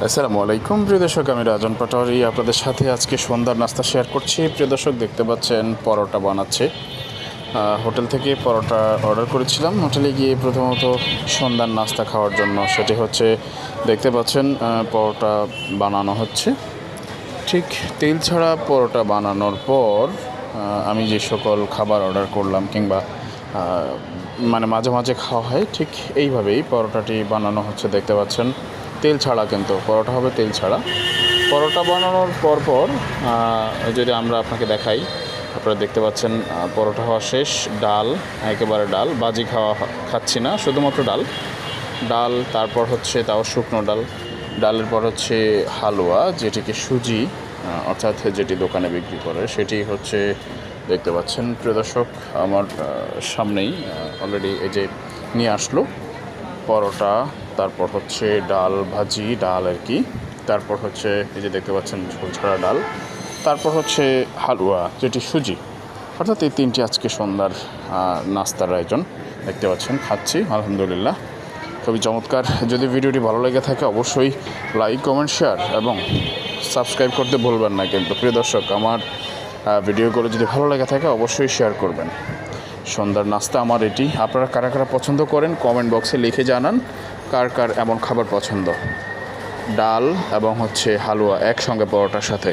আসসালামু আলাইকুম প্রিয় দর্শক, আমি রাজন পাটোয়ারি আপনাদের সাথে আজকে সন্ধ্যার নাস্তা শেয়ার করছি। প্রিয় দর্শক, দেখতে পাচ্ছেন পরোটা বানাচ্ছে। হোটেল থেকে পরোটা অর্ডার করেছিলাম। হোটেলে গিয়ে প্রথমত সন্ধ্যার নাস্তা খাওয়ার জন্য, সেটি হচ্ছে দেখতে পাচ্ছেন পরোটা বানানো হচ্ছে। ঠিক তেল ছাড়া পরোটা বানানোর পর আমি যে সকল খাবার অর্ডার করলাম কিংবা মানে মাঝে মাঝে খাওয়া হয়, ঠিক এইভাবেই পরোটাটি বানানো হচ্ছে। দেখতে পাচ্ছেন তেল ছাড়া, কিন্তু পরোটা হবে তেল ছাড়া। পরোটা বানানোর পর যদি আমরা আপনাকে দেখাই, আপনারা দেখতে পাচ্ছেন পরোটা হওয়া শেষ। ডাল, একেবারে ডাল, বাজি খাচ্ছি না, শুধুমাত্র ডাল। তারপর হচ্ছে তাও শুকনো ডাল। ডালের পর হচ্ছে হালুয়া, যেটিকে সুজি অর্থাৎ যেটি দোকানে বিক্রি করে, সেটি হচ্ছে দেখতে পাচ্ছেন প্রিয় দর্শক আমার সামনেই অলরেডি এই যে নিয়ে আসলো পরোটা। তারপর হচ্ছে ডাল ভাজি, ডাল আর কি। তারপর হচ্ছে এই যে দেখতে পাচ্ছেন ঝোল ছাড়া ডাল। তারপর হচ্ছে হালুয়া, যেটি সুজি। অর্থাৎ এই তিনটি আজকে সন্ধ্যার নাস্তার আয়োজন। দেখতে পাচ্ছেন খাচ্ছি, আলহামদুলিল্লাহ, খুবই চমৎকার। যদি ভিডিওটি ভালো লেগে থাকে অবশ্যই লাইক, কমেন্ট, শেয়ার এবং সাবস্ক্রাইব করতে ভুলবেন না। কিন্তু প্রিয় দর্শক, আমার ভিডিওগুলো যদি ভালো লেগে থাকে অবশ্যই শেয়ার করবেন। সন্ধ্যার নাস্তা আমার এটি। আপনারা কারা কারা পছন্দ করেন কমেন্ট বক্সে লিখে জানান, কার কার এমন খাবার পছন্দ। ডাল এবং হচ্ছে হালুয়া একসঙ্গে পরোটার সাথে।